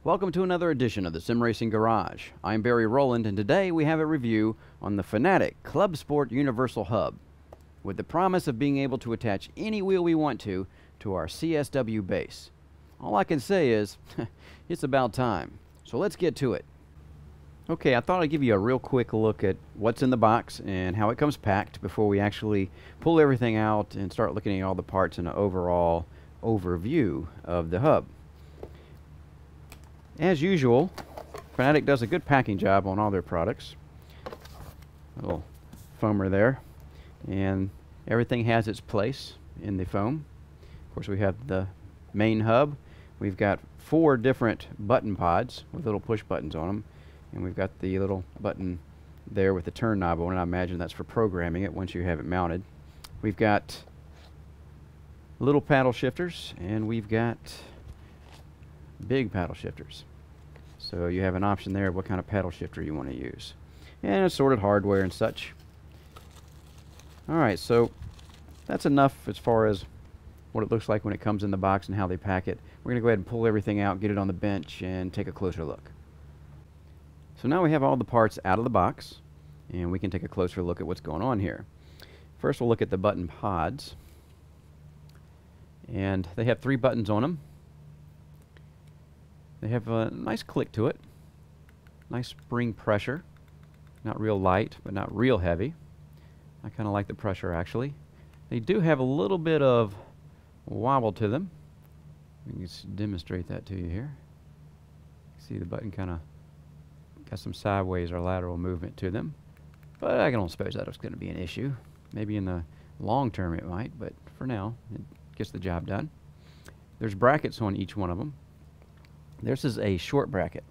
Welcome to another edition of the Sim Racing Garage. I'm Barry Rowland, and today we have a review on the Fanatec Club Sport Universal Hub, with the promise of being able to attach any wheel we want to our CSW base. All I can say is, it's about time. So let's get to it. Okay, I thought I'd give you a real quick look at what's in the box and how it comes packed before we actually pull everything out and start looking at all the parts and an overall overview of the hub. As usual, Fanatec does a good packing job on all their products. A little foamer there, and everything has its place in the foam. Of course, we have the main hub. We've got 4 different button pods with little push buttons on them, and we've got the little button there with the turn knob on it. I imagine that's for programming it once you have it mounted. We've got little paddle shifters, and we've got big paddle shifters. So you have an option there of what kind of paddle shifter you want to use. And assorted hardware and such. Alright, so that's enough as far as what it looks like when it comes in the box and how they pack it. We're going to go ahead and pull everything out, get it on the bench, and take a closer look. So now we have all the parts out of the box, and we can take a closer look at what's going on here. First we'll look at the button pods. And they have 3 buttons on them. They have a nice click to it. Nice spring pressure. Not real light, but not real heavy. I kind of like the pressure actually. They do have a little bit of wobble to them. We can just demonstrate that to you here. See the button kind of got some sideways or lateral movement to them. But I don't suppose that's going to be an issue. Maybe in the long term it might, but for now it gets the job done. There's brackets on each one of them. This is a short bracket.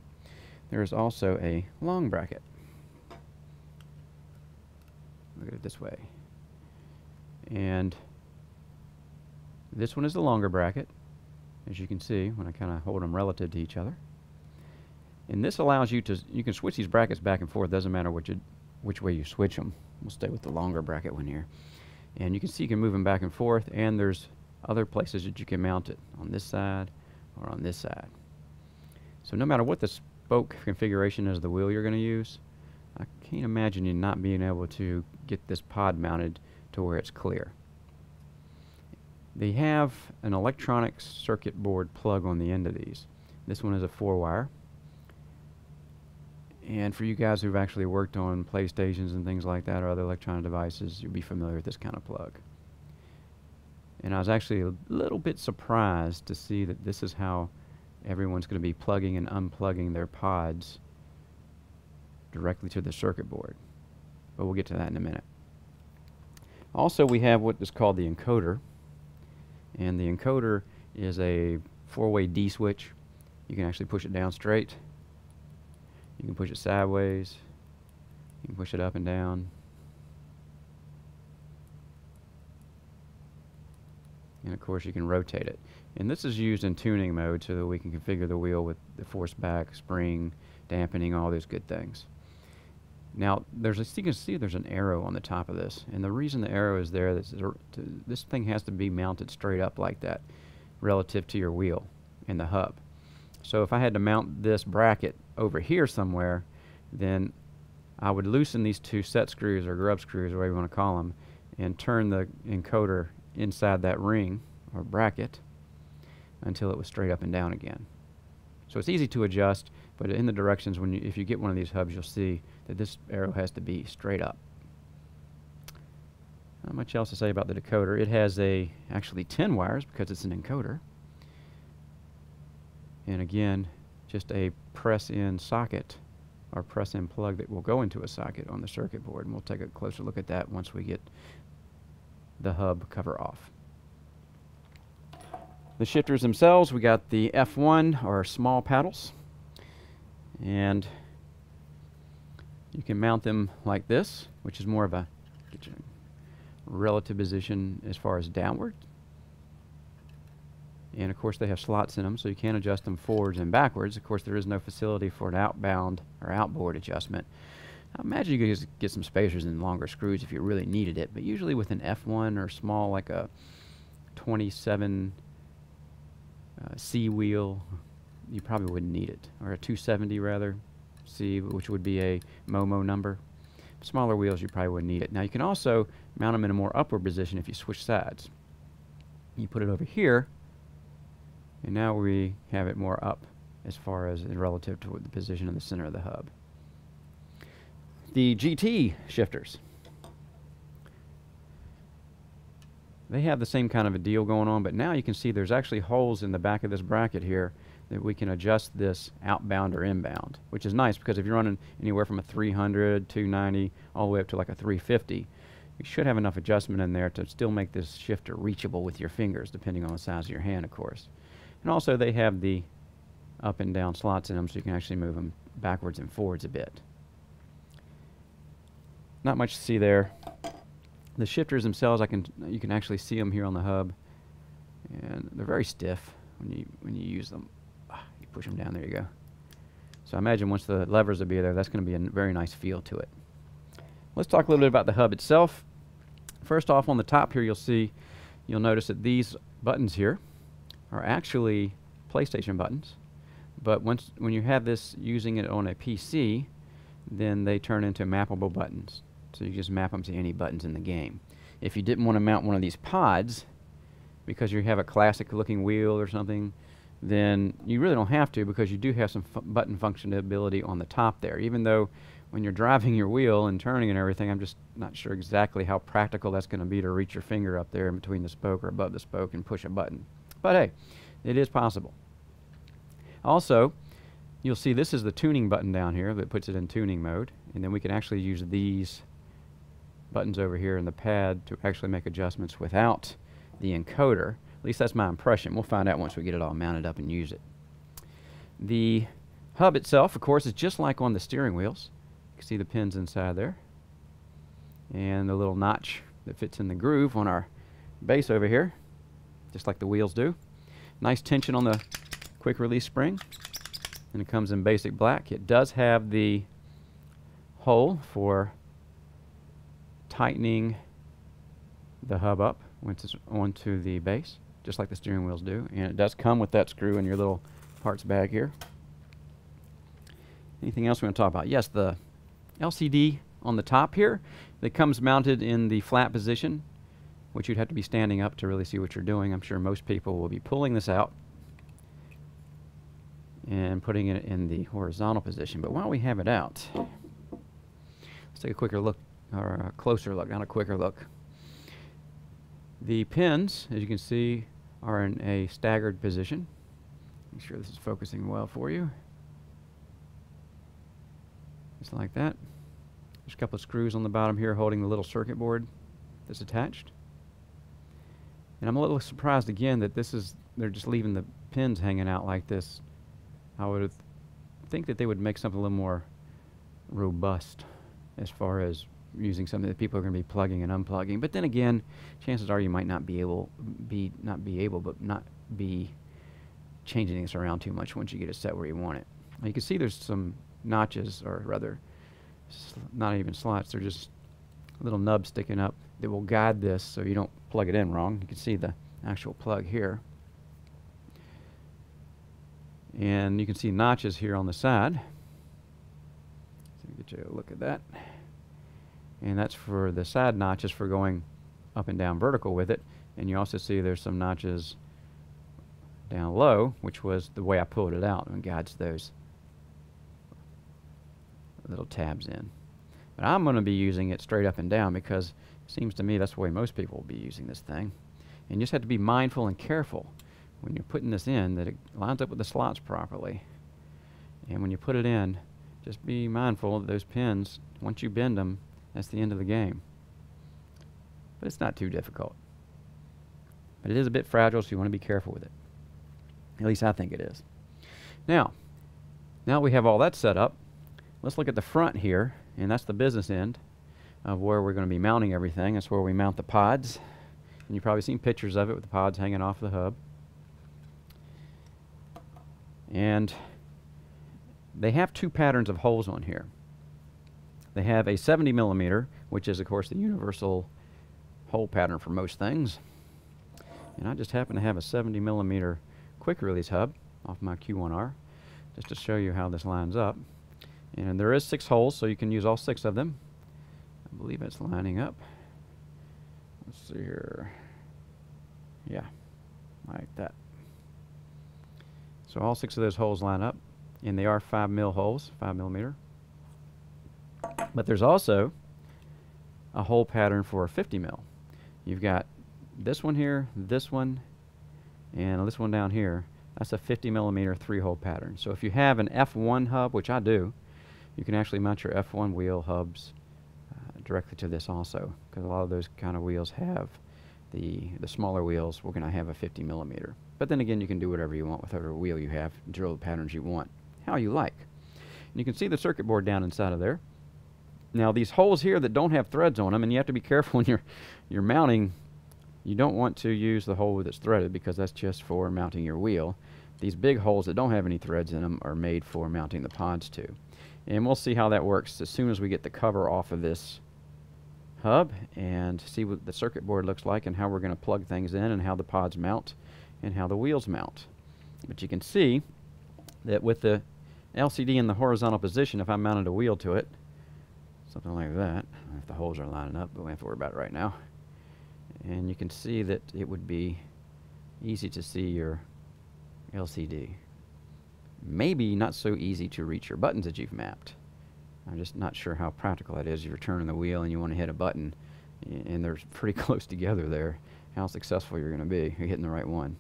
There is also a long bracket. Look at it this way. And this one is the longer bracket, as you can see when I kind of hold them relative to each other. And this allows you to, you can switch these brackets back and forth. Doesn't matter which way you switch them. We'll stay with the longer bracket one here. And you can see you can move them back and forth, and there's other places that you can mount it, on this side or on this side. So no matter what the spoke configuration is of the wheel you're going to use, I can't imagine you not being able to get this pod mounted to where it's clear. They have an electronic circuit board plug on the end of these. This one is a 4-wire. And for you guys who've actually worked on PlayStations and things like that or other electronic devices, you'll be familiar with this kind of plug. And I was actually a little bit surprised to see that this is how everyone's going to be plugging and unplugging their pods directly to the circuit board. But we'll get to that in a minute. Also, we have what is called the encoder. And the encoder is a 4-way D switch. You can actually push it down straight. You can push it sideways. You can push it up and down. And of course you can rotate it. And this is used in tuning mode so that we can configure the wheel with the force back, spring, dampening, all those good things. Now there's you can see there's an arrow on the top of this, and the reason the arrow is there is this thing has to be mounted straight up like that relative to your wheel and the hub. So if I had to mount this bracket over here somewhere, then I would loosen these 2 set screws or grub screws, whatever you want to call them, and turn the encoder inside that ring or bracket until it was straight up and down again. So it's easy to adjust, but in the directions, if you get one of these hubs, you'll see that this arrow has to be straight up. Not much else to say about the decoder. It has actually 10 wires because it's an encoder. And again, just a press-in socket or press-in plug that will go into a socket on the circuit board, and we'll take a closer look at that once we get the hub cover off. The shifters themselves, we got the F1 or small paddles, and you can mount them like this, which is more of a relative position as far as downward. And of course they have slots in them, so you can adjust them forwards and backwards. Of course there is no facility for an outbound or outboard adjustment. I imagine you could just get some spacers and longer screws if you really needed it, but usually with an F1 or small, like a 27 C wheel, you probably wouldn't need it, or a 270 rather, C, which would be a MOMO number. Smaller wheels, you probably wouldn't need it. Now you can also mount them in a more upward position if you switch sides. You put it over here, and now we have it more up as far as relative to the position in the center of the hub. The GT shifters. They have the same kind of a deal going on, but now you can see there's actually holes in the back of this bracket here that we can adjust this outbound or inbound, which is nice because if you're running anywhere from a 300, 290, all the way up to like a 350, you should have enough adjustment in there to still make this shifter reachable with your fingers, depending on the size of your hand, of course. And also they have the up and down slots in them, so you can actually move them backwards and forwards a bit. Not much to see there. The shifters themselves, you can actually see them here on the hub, and they're very stiff when you use them. You push them down, there you go. So I imagine once the levers will be there, that's going to be a very nice feel to it. Let's talk a little bit about the hub itself. First off, on the top here, you'll notice that these buttons here are actually PlayStation buttons, but when you have this using it on a PC, then they turn into mappable buttons. So you just map them to any buttons in the game. If you didn't want to mount one of these pods because you have a classic looking wheel or something, then you really don't have to, because you do have some button functionality on the top there. Even though when you're driving your wheel and turning and everything, I'm just not sure exactly how practical that's going to be to reach your finger up there in between the spoke or above the spoke and push a button. But hey, it is possible. Also, you'll see this is the tuning button down here that puts it in tuning mode, and then we can actually use these buttons over here in the pad to actually make adjustments without the encoder. At least that's my impression. We'll find out once we get it all mounted up and use it. The hub itself, of course, is just like on the steering wheels. You can see the pins inside there, and the little notch that fits in the groove on our base over here, just like the wheels do. Nice tension on the quick release spring, and it comes in basic black. It does have the hole for tightening the hub up once it's onto the base, just like the steering wheels do, and it does come with that screw in your little parts bag here. Anything else we want to talk about? Yes, the LCD on the top here that comes mounted in the flat position, which you'd have to be standing up to really see what you're doing. I'm sure most people will be pulling this out and putting it in the horizontal position. But while we have it out, let's take a quicker look, or a closer look, not a quicker look. The pins, as you can see, are in a staggered position. Make sure this is focusing well for you. Just like that. There's a couple of screws on the bottom here holding the little circuit board that's attached. And I'm a little surprised again that they're just leaving the pins hanging out like this. I would think that they would make something a little more robust as far as using something that people are going to be plugging and unplugging. But then again, chances are you might not be changing this around too much once you get it set where you want it. Now you can see there's some notches, or rather not even slots, they're just little nubs sticking up that will guide this so you don't plug it in wrong. You can see the actual plug here, and you can see notches here on the side. So get you a look at that, and that's for the side notches for going up and down vertical with it. And you also see there's some notches down low, which was the way I pulled it out, and guides those little tabs in. But I'm going to be using it straight up and down because it seems to me that's the way most people will be using this thing. And you just have to be mindful and careful when you're putting this in that it lines up with the slots properly. And when you put it in, just be mindful of those pins. Once you bend them, that's the end of the game. But it's not too difficult. But it is a bit fragile, so you want to be careful with it. At least I think it is. Now we have all that set up. Let's look at the front here, and that's the business end of where we're going to be mounting everything. That's where we mount the pods. And you've probably seen pictures of it with the pods hanging off the hub. And they have two patterns of holes on here. They have a 70 millimeter, which is of course the universal hole pattern for most things. And I just happen to have a 70 millimeter quick release hub. off my Q1R just to show you how this lines up. And there is 6 holes, so you can use all 6 of them. I believe it's lining up. Let's see here. Yeah, like that. So all 6 of those holes line up, and they are 5 mil holes, 5 millimeter. But there's also a hole pattern for a 50 mil. You've got this one here, this one, and this one down here. That's a 50 millimeter 3-hole pattern. So if you have an F1 hub, which I do, you can actually mount your F1 wheel hubs directly to this also, because a lot of those kind of wheels have the smaller wheels. We're going to have a 50 millimeter. But then again, you can do whatever you want with whatever wheel you have, drill the patterns you want, how you like. And you can see the circuit board down inside of there. Now these holes here that don't have threads on them, and you have to be careful when you're mounting, you don't want to use the hole that's threaded because that's just for mounting your wheel. These big holes that don't have any threads in them are made for mounting the pods to. And we'll see how that works as soon as we get the cover off of this hub and see what the circuit board looks like and how we're going to plug things in and how the pods mount and how the wheels mount. But you can see that with the LCD in the horizontal position, if I mounted a wheel to it, something like that, if the holes are lining up, but we don't have to worry about it right now. And you can see that it would be easy to see your LCD. Maybe not so easy to reach your buttons that you've mapped. I'm just not sure how practical that is if you're turning the wheel and you want to hit a button and they're pretty close together there. How successful you're going to be. You're hitting the right one.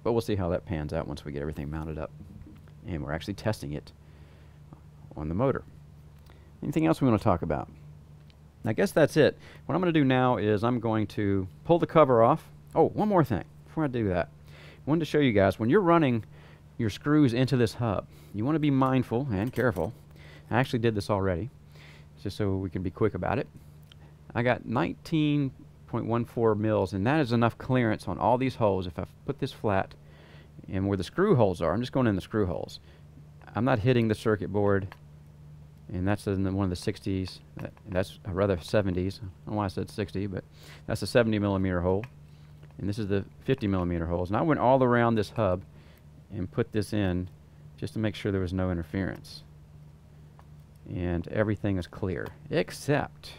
But we'll see how that pans out once we get everything mounted up. And we're actually testing it on the motor. Anything else we want to talk about? I guess that's it. What I'm going to do now is I'm going to pull the cover off. Oh, one more thing before I do that. I wanted to show you guys, when you're running your screws into this hub, you want to be mindful and careful. I actually did this already, just so we can be quick about it. I got 19.14 mils, and that is enough clearance on all these holes. If I put this flat, and where the screw holes are, I'm just going in the screw holes. I'm not hitting the circuit board, and that's in one of the 60s. That's rather 70s. I don't know why I said 60, but that's a 70 millimeter hole, and this is the 50 millimeter holes. And I went all around this hub and put this in just to make sure there was no interference. And everything is clear, except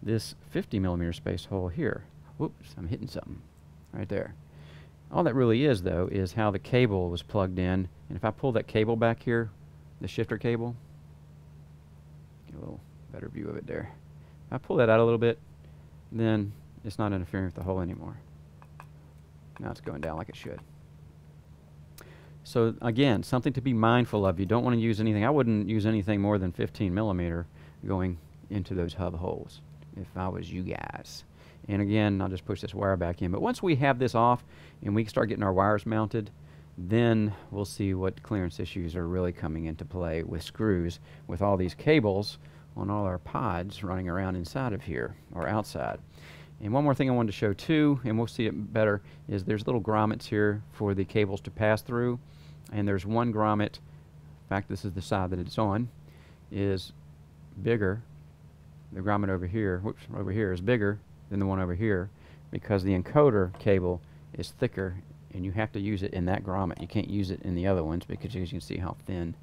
this 50 millimeter space hole here. Whoops, I'm hitting something right there. All that really is, though, is how the cable was plugged in. And if I pull that cable back here, the shifter cable, get a little better view of it there. If I pull that out a little bit, then it's not interfering with the hole anymore. Now it's going down like it should. So again, something to be mindful of. You don't want to use anything. I wouldn't use anything more than 15 millimeter going into those hub holes if I was you guys. And again, I'll just push this wire back in. But once we have this off and we start getting our wires mounted, then we'll see what clearance issues are really coming into play with screws, with all these cables on all our pods running around inside of here or outside. And one more thing I wanted to show too, and we'll see it better, is there's little grommets here for the cables to pass through. And there's one grommet, in fact this is the side that it's on, is bigger. The grommet over here, whoops, over here is bigger than the one over here because the encoder cable is thicker and you have to use it in that grommet. You can't use it in the other ones because you can see how thin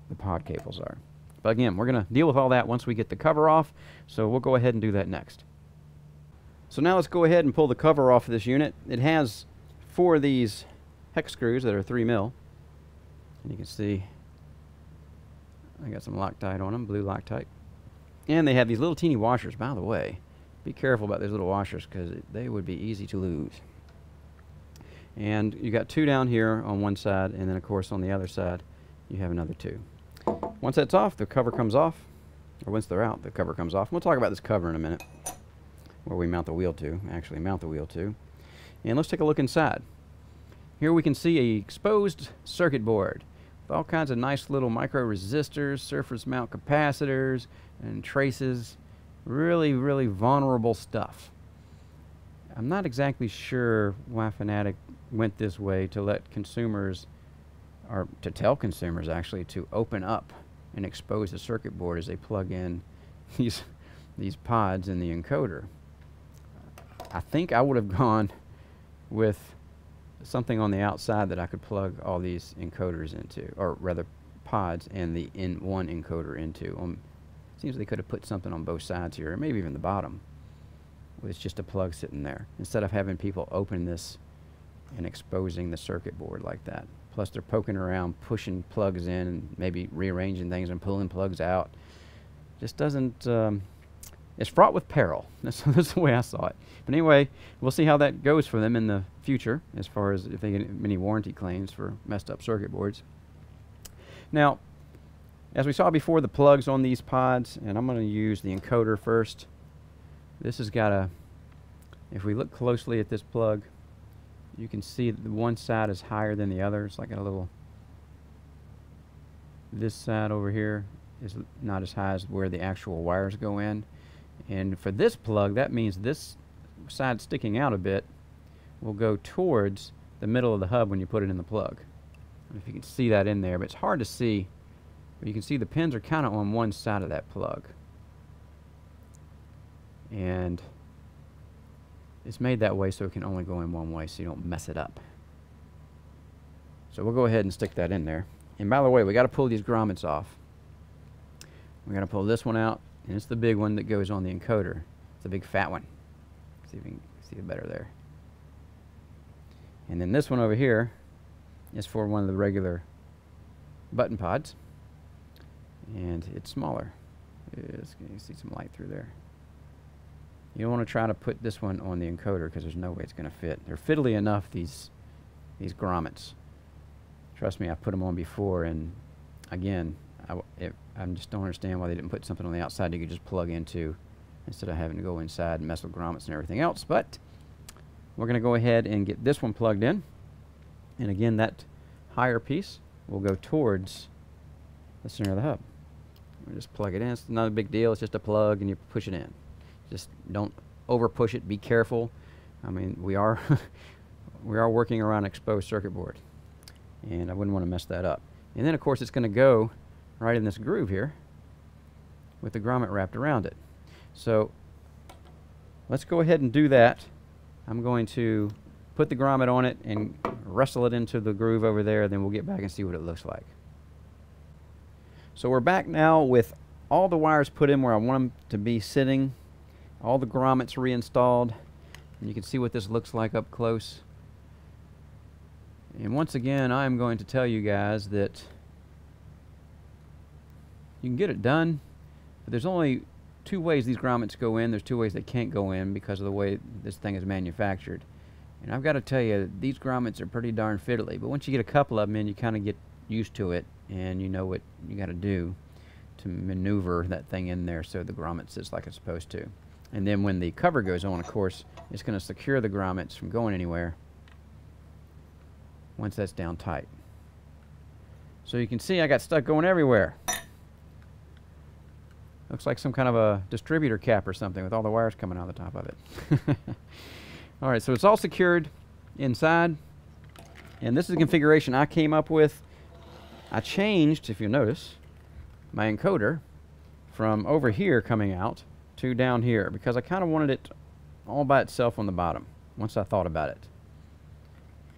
the pod cables are. But again, we're going to deal with all that once we get the cover off, so we'll go ahead and do that next. So now let's go ahead and pull the cover off of this unit. It has 4 of these hex screws that are 3 mil, and you can see I got some Loctite on them, blue Loctite. And they have these little teeny washers. By the way, be careful about these little washers because they would be easy to lose. And you got 2 down here on one side, and then of course on the other side you have another 2. Once that's off, the cover comes off, or once they're out, the cover comes off. We'll talk about this cover in a minute, where we mount the wheel to, actually mount the wheel to. And let's take a look inside. Here we can see a exposed circuit board with all kinds of nice little micro resistors, surface mount capacitors, and traces. Really, really vulnerable stuff. I'm not exactly sure why Fanatec went this way to let consumers, or to tell consumers actually, to open up and expose the circuit board as they plug in these pods in the encoder. I think I would have gone with something on the outside that I could plug all these encoders into, or rather pods and the one encoder into. Seems they could have put something on both sides here, or maybe even the bottom, with just a plug sitting there, instead of having people open this and exposing the circuit board like that. Plus they're poking around, pushing plugs in, and maybe rearranging things and pulling plugs out. Just doesn't, it's fraught with peril. That's the way I saw it. But anyway, we'll see how that goes for them in the future, as far as if they get any warranty claims for messed up circuit boards. Now, as we saw before, the plugs on these pods, and I'm going to use the encoder first. This has got a, if we look closely at this plug, you can see that the one side is higher than the other. It's like a little, this side over here is not as high as where the actual wires go in. And for this plug, that means this side sticking out a bit will go towards the middle of the hub when you put it in the plug. I don't know if you can see that in there, but it's hard to see. But you can see the pins are kind of on one side of that plug. And it's made that way so it can only go in one way, so you don't mess it up. So we'll go ahead and stick that in there. And by the way, we got to pull these grommets off. We're going to pull this one out, and it's the big one that goes on the encoder. It's the big fat one. See if you can see it better there. And then this one over here is for one of the regular button pods, and it's smaller. You can see some light through there. You don't want to try to put this one on the encoder because there's no way it's going to fit. They're fiddly enough, these grommets. Trust me, I've put them on before, and again, I just don't understand why they didn't put something on the outside you could just plug into instead of having to go inside and mess with grommets and everything else. But we're going to go ahead and get this one plugged in. And again, that higher piece will go towards the center of the hub. We'll just plug it in. It's not a big deal. It's just a plug, and you push it in. Just don't over push it. Be careful. I mean, we are we are working around an exposed circuit board, and I wouldn't want to mess that up. And then, of course, it's going to go right in this groove here with the grommet wrapped around it. So let's go ahead and do that. I'm going to put the grommet on it and wrestle it into the groove over there, then we'll get back and see what it looks like. So we're back now with all the wires put in where I want them to be sitting, all the grommets reinstalled, and you can see what this looks like up close. And once again, I'm going to tell you guys that you can get it done, but there's only two ways these grommets go in. There's two ways they can't go in because of the way this thing is manufactured. And I've got to tell you, these grommets are pretty darn fiddly, but once you get a couple of them in, you kind of get used to it, and you know what you got to do to maneuver that thing in there so the grommet sits like it's supposed to. And then when the cover goes on, of course, it's going to secure the grommets from going anywhere once that's down tight. So you can see I got stuck going everywhere. Looks like some kind of a distributor cap or something with all the wires coming out the top of it. All right, so it's all secured inside, and this is the configuration I came up with. I changed, if you notice, my encoder from over here coming out to down here because I kind of wanted it all by itself on the bottom once I thought about it.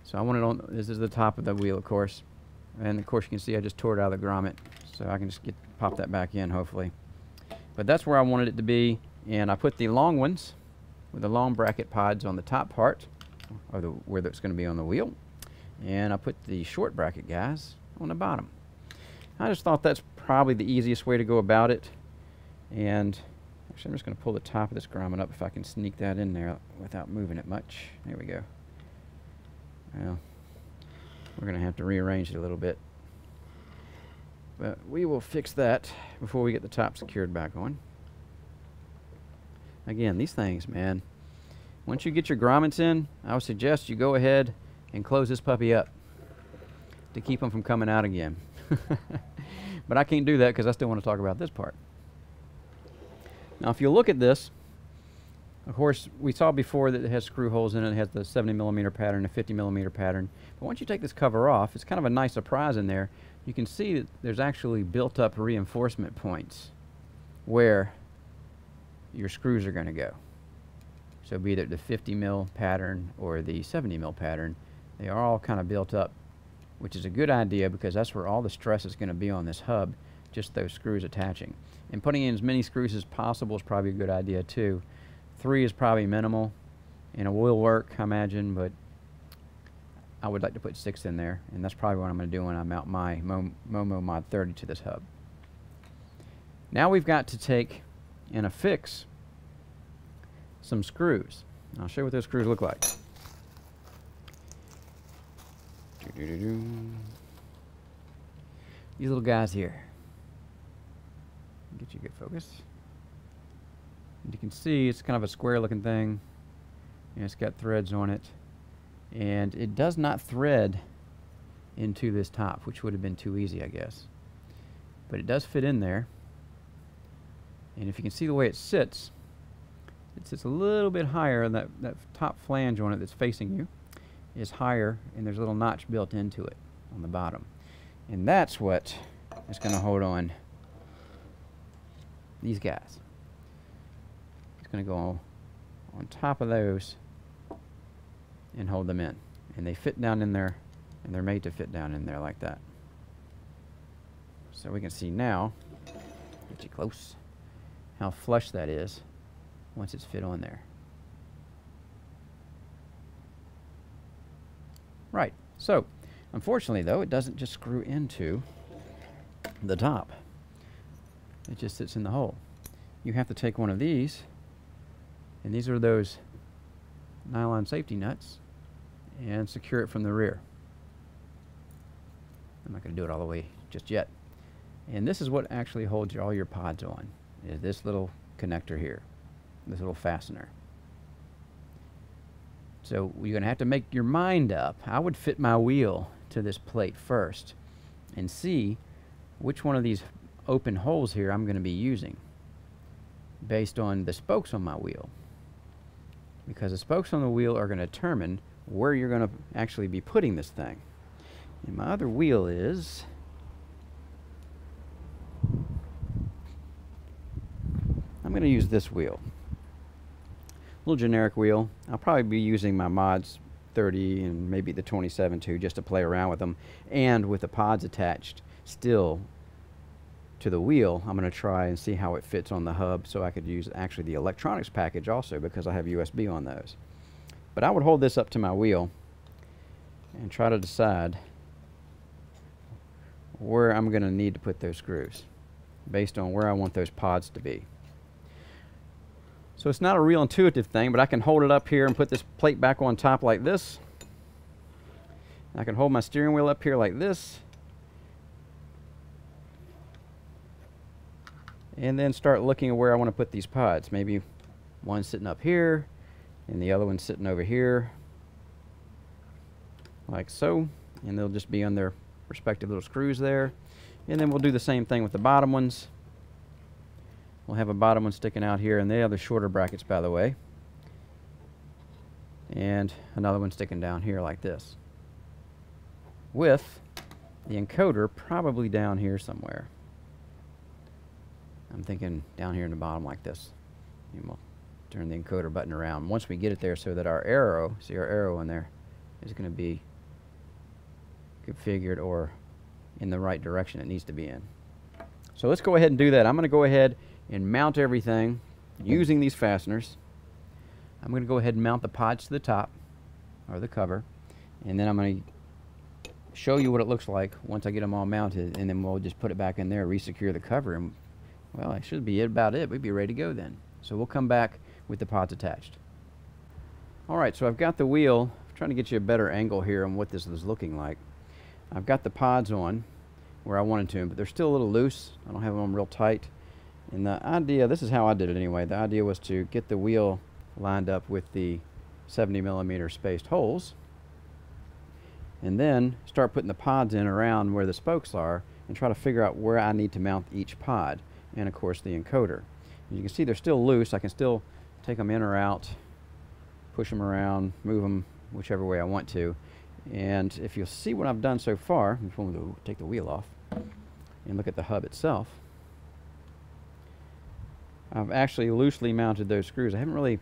So I wanted on, this is the top of the wheel, of course, and of course you can see I just tore it out of the grommet, so I can just pop that back in hopefully. But that's where I wanted it to be, and I put the long ones with the long bracket pods on the top part, or where it's going to be on the wheel, and I put the short bracket guys on the bottom. I just thought that's probably the easiest way to go about it, and actually I'm just going to pull the top of this grommet up if I can sneak that in there without moving it much. There we go. Well, we're going to have to rearrange it a little bit, but we will fix that before we get the top secured back on. Again, these things, man, once you get your grommets in, I would suggest you go ahead and close this puppy up to keep them from coming out again. But I can't do that because I still want to talk about this part. Now, if you look at this, of course, we saw before that it has screw holes in it. It has the 70mm pattern, a 50mm pattern. But once you take this cover off, it's kind of a nice surprise in there. You can see that there's actually built-up reinforcement points where your screws are going to go. So be it the 50mm pattern or the 70mm pattern, They are all kind of built up, which is a good idea because that's where all the stress is going to be on this hub, just those screws attaching. And putting in as many screws as possible is probably a good idea too. 3 is probably minimal, and it will work, I imagine, but I would like to put 6 in there, and that's probably what I'm going to do when I mount my Momo Mod 30 to this hub. Now we've got to take and affix some screws. I'll show you what those screws look like. These little guys here. Get you a good focus. And you can see it's kind of a square looking thing, and it's got threads on it, and it does not thread into this top, which would have been too easy, I guess. But it does fit in there, and if you can see the way it sits a little bit higher, and that top flange on it that's facing you is higher, and there's a little notch built into it on the bottom, and that's what is going to hold on these guys. It's going to go on top of those and hold them in, and they fit down in there, and they're made to fit down in there like that. So we can see now, get you close, how flush that is once it's fit on there. Right, so unfortunately though, it doesn't just screw into the top. It just sits in the hole. You have to take one of these, and these are those nylon safety nuts, and secure it from the rear. I'm not going to do it all the way just yet. And this is what actually holds all your pods on, is this little connector here, this little fastener. So you're going to have to make your mind up. I would fit my wheel to this plate first and see which one of these open holes here I'm going to be using based on the spokes on my wheel, because the spokes on the wheel are going to determine where you're going to actually be putting this thing. And my other wheel is I'm going to use this wheel, a little generic wheel. I'll probably be using my Mods 30 and maybe the 27 too, just to play around with them, and with the pods attached still to the wheel. I'm going to try and see how it fits on the hub, so I could use actually the electronics package also, because I have USB on those. But I would hold this up to my wheel and try to decide where I'm going to need to put those screws based on where I want those pods to be. So it's not a real intuitive thing, but I can hold it up here and put this plate back on top like this. I can hold my steering wheel up here like this, and then start looking at where I want to put these pods. Maybe one sitting up here and the other one sitting over here like so, and they'll just be on their respective little screws there. And then we'll do the same thing with the bottom ones. We'll have a bottom one sticking out here, and they have the shorter brackets, by the way, and another one sticking down here like this, with the encoder probably down here somewhere. I'm thinking down here in the bottom like this. And we'll turn the encoder button around once we get it there, so that our arrow, see our arrow in there, is going to be configured or in the right direction it needs to be in. So let's go ahead and do that. I'm going to go ahead and mount everything using these fasteners. I'm going to go ahead and mount the pods to the top, or the cover, and then I'm going to show you what it looks like once I get them all mounted, and then we'll just put it back in there, re-secure the cover, and well, that should be about it. We'd be ready to go then. So we'll come back with the pods attached. Alright, so I've got the wheel. I'm trying to get you a better angle here on what this is looking like. I've got the pods on where I wanted to, but they're still a little loose. I don't have them real tight. And the idea, this is how I did it anyway, the idea was to get the wheel lined up with the 70mm spaced holes, and then start putting the pods in around where the spokes are, and try to figure out where I need to mount each pod, and of course the encoder. As you can see, they're still loose. I can still take them in or out, push them around, move them whichever way I want to. And if you'll see what I've done so far, I'm going to take the wheel off and look at the hub itself. I've actually loosely mounted those screws. I haven't really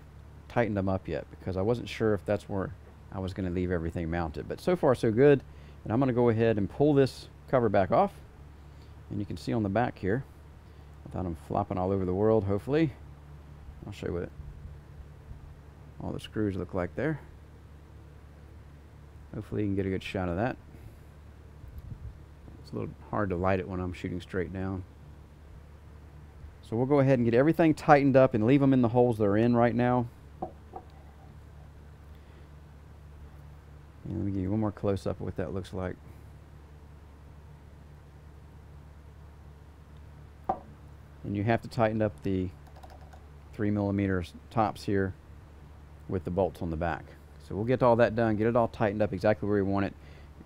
tightened them up yet, because I wasn't sure if that's where I was going to leave everything mounted. But so far so good. And I'm going to go ahead and pull this cover back off. And you can see on the back here, without them flopping all over the world, hopefully. I'll show you what all the screws look like there. Hopefully you can get a good shot of that. It's a little hard to light it when I'm shooting straight down. So we'll go ahead and get everything tightened up and leave them in the holes they're in right now. And let me give you one more close-up of what that looks like. And you have to tighten up the 3mm tops here with the bolts on the back. So we'll get all that done, get it all tightened up exactly where we want it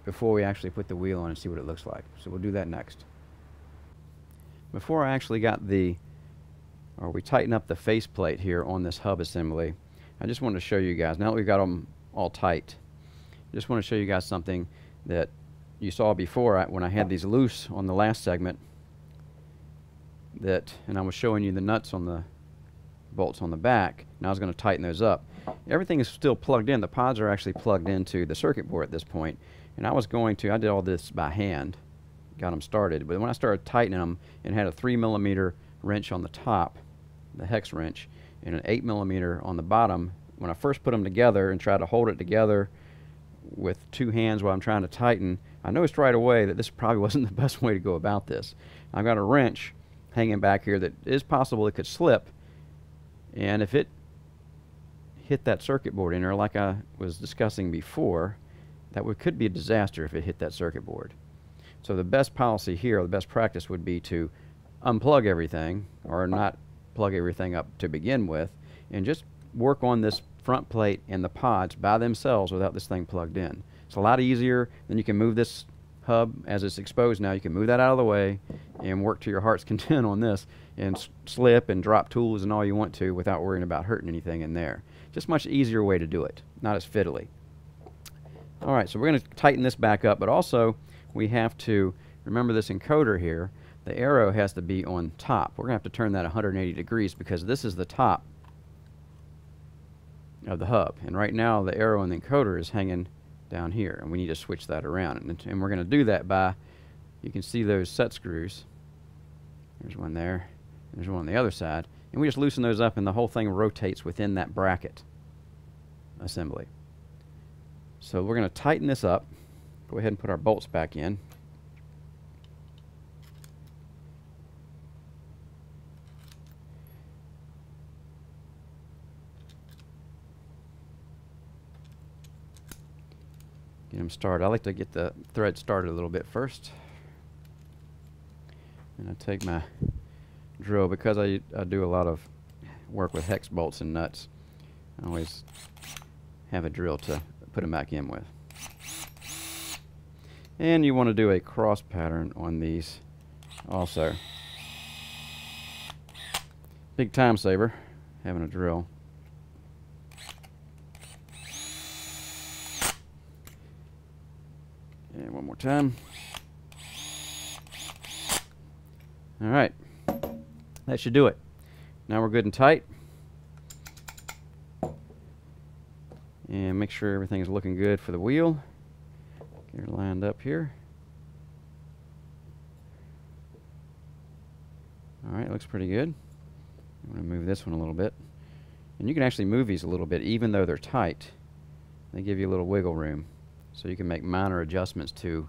before we actually put the wheel on and see what it looks like. So we'll do that next. Before I actually we tighten up the faceplate here on this hub assembly, I just wanted to show you guys, now that we've got them all tight, I just want to show you guys something that you saw before when I had these loose on the last segment, and I was showing you the nuts on the bolts on the back. Now I was going to tighten those up. Everything is still plugged in. The pods are actually plugged into the circuit board at this point, and I did all this by hand, got them started, but when I started tightening them and had a 3mm wrench on the top, the hex wrench, and an 8mm on the bottom, when I first put them together and tried to hold it together with two hands while I'm trying to tighten, I noticed right away that this probably wasn't the best way to go about this. I've got a wrench hanging back here that is possible it could slip, and if it hit that circuit board in there like I was discussing before, could be a disaster if it hit that circuit board. So the best policy here, or the best practice, would be to unplug everything, or not plug everything up to begin with, and just work on this front plate and the pods by themselves without this thing plugged in. It's a lot easier. Then you can move this hub as it's exposed now. You can move that out of the way and work to your heart's content on this and slip and drop tools and all you want to without worrying about hurting anything in there. Just much easier way to do it, not as fiddly. Alright, so we're going to tighten this back up, but also we have to remember this encoder here. The arrow has to be on top. We're going to have to turn that 180 degrees because this is the top of the hub, and right now the arrow in the encoder is hanging down here, and we need to switch that around, and we're going to do that by, you can see those set screws. There's one there, there's one on the other side, and we just loosen those up and the whole thing rotates within that bracket assembly. So we're going to tighten this up. Go ahead and put our bolts back in. Get them started. I like to get the thread started a little bit first. And I take my drill, because I do a lot of work with hex bolts and nuts. I always have a drill to put them back in with. And you want to do a cross pattern on these also. Big time saver, having a drill. And one more time. Alright, that should do it. Now we're good and tight. And make sure everything is looking good for the wheel. Get her lined up here. Alright, looks pretty good. I'm going to move this one a little bit. And you can actually move these a little bit even though they're tight. They give you a little wiggle room. So you can make minor adjustments to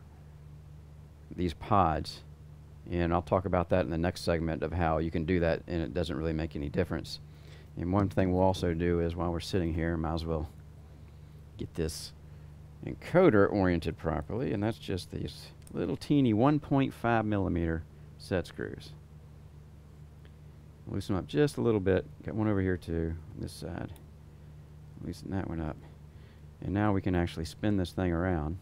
these pods. And I'll talk about that in the next segment of how you can do that and it doesn't really make any difference. And one thing we'll also do is, while we're sitting here, might as well get this encoder oriented properly, and that's just these little teeny 1.5mm set screws. Loosen them up just a little bit. Got one over here too, on this side. Loosen that one up. And now we can actually spin this thing around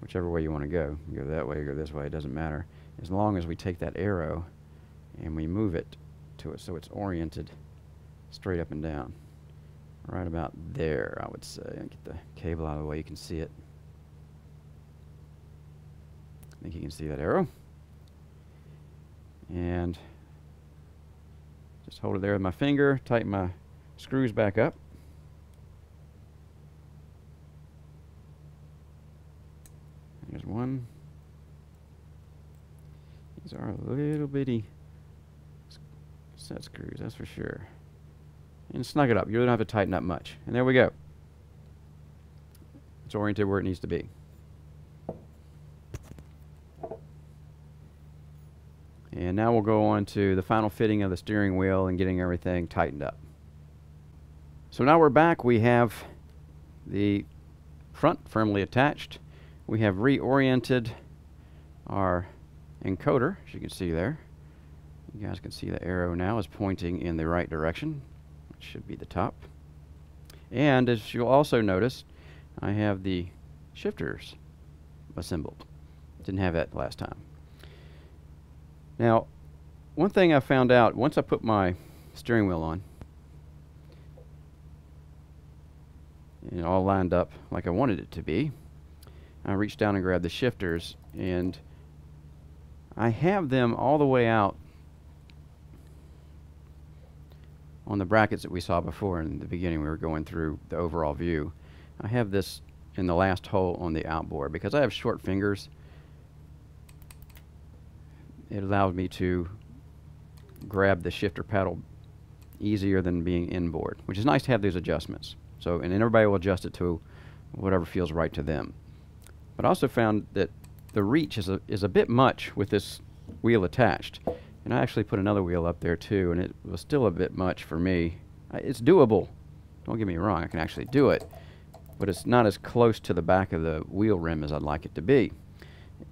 whichever way you want to go. You go that way, go this way, it doesn't matter. As long as we take that arrow and we move it to it so it's oriented straight up and down. Right about there, I would say. Get the cable out of the way, you can see it. I think you can see that arrow. And just hold it there with my finger, tighten my screws back up. one. These are a little bitty set screws, that's for sure. And snug it up. You don't have to tighten up much. And there we go. It's oriented where it needs to be. And now we'll go on to the final fitting of the steering wheel and getting everything tightened up. So now we're back. We have the front firmly attached. We have reoriented our encoder, as you can see there. You guys can see the arrow now is pointing in the right direction. It should be the top. And as you'll also notice, I have the shifters assembled. Didn't have that last time. Now, one thing I found out once I put my steering wheel on, and all lined up like I wanted it to be, I reached down and grabbed the shifters, and I have them all the way out on the brackets that we saw before in the beginning. We were going through the overall view. I have this in the last hole on the outboard. Because I have short fingers, it allowed me to grab the shifter paddle easier than being inboard, which is nice to have these adjustments. So, and then everybody will adjust it to whatever feels right to them. But I also found that the reach is a bit much with this wheel attached. And I actually put another wheel up there too, and it was still a bit much for me. It's doable. Don't get me wrong, I can actually do it. But it's not as close to the back of the wheel rim as I'd like it to be.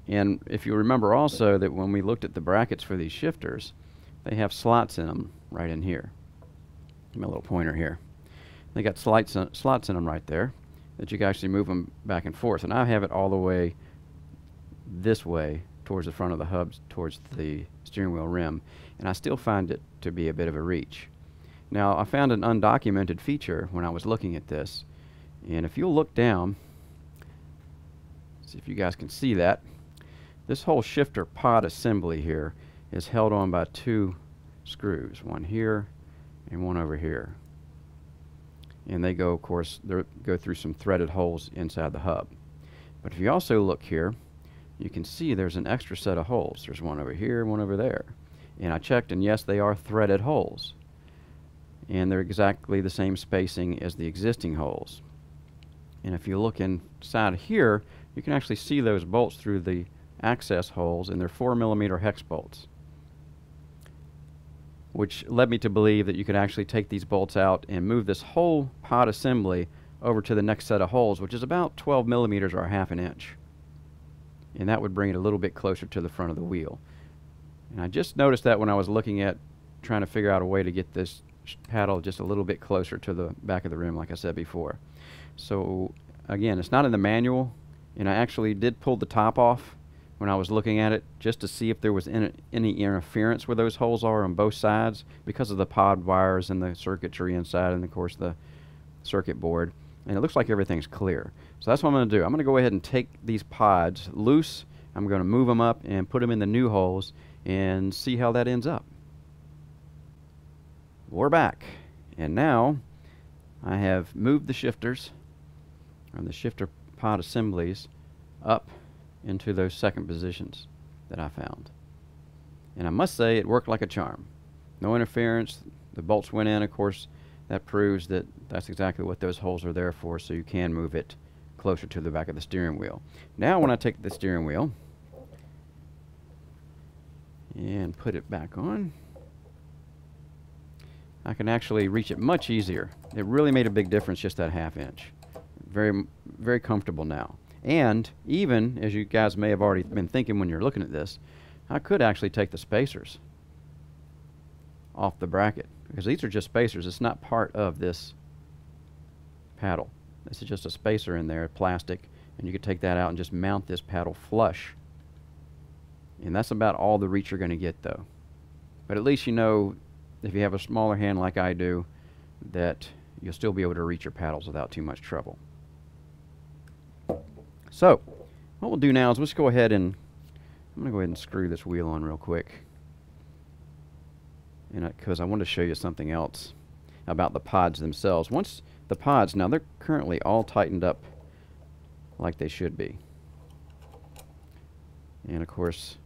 And if you remember also that when we looked at the brackets for these shifters, they have slots in them right in here. Give me a little pointer here. They got slots in them right there that you can actually move them back and forth. And I have it all the way this way towards the front of the hubs, towards the steering wheel rim, and I still find it to be a bit of a reach. Now, I found an undocumented feature when I was looking at this, and if you'll look down, see if you guys can see that, this whole shifter pod assembly here is held on by two screws, one here and one over here. And they go, of course, they go through some threaded holes inside the hub. But if you also look here, you can see there's an extra set of holes. There's one over here and one over there. And I checked, and yes, they are threaded holes. And they're exactly the same spacing as the existing holes. And if you look inside here, you can actually see those bolts through the access holes, and they're 4mm hex bolts, which led me to believe that you could actually take these bolts out and move this whole pod assembly over to the next set of holes, which is about 12mm or 1/2 inch. And that would bring it a little bit closer to the front of the wheel. And I just noticed that when I was looking at trying to figure out a way to get this paddle just a little bit closer to the back of the rim, like I said before. So again, it's not in the manual, and I actually did pull the top off when I was looking at it just to see if there was any interference where those holes are on both sides because of the pod wires and the circuitry inside, and of course the circuit board. And it looks like everything's clear. So that's what I'm going to do. I'm going to go ahead and take these pods loose. I'm going to move them up and put them in the new holes and see how that ends up. We're back. And now I have moved the shifters, or the shifter pod assemblies, up into those second positions that I found. And I must say it worked like a charm. No interference. The bolts went in, of course. That proves that that's exactly what those holes are there for, so you can move it closer to the back of the steering wheel. Now when I take the steering wheel and put it back on, I can actually reach it much easier. It really made a big difference, just that 1/2 inch. Very, very comfortable now. And even, as you guys may have already been thinking when you're looking at this, I could actually take the spacers off the bracket, because these are just spacers. It's not part of this paddle. This is just a spacer in there, plastic, and you could take that out and just mount this paddle flush. And that's about all the reach you're going to get, though. But at least you know, if you have a smaller hand like I do, that you'll still be able to reach your paddles without too much trouble. So what we'll do now is let's go ahead and I'm going to go ahead and screw this wheel on real quick, because I want to show you something else about the pods themselves. Once the pods, now they're currently all tightened up like they should be. And of course,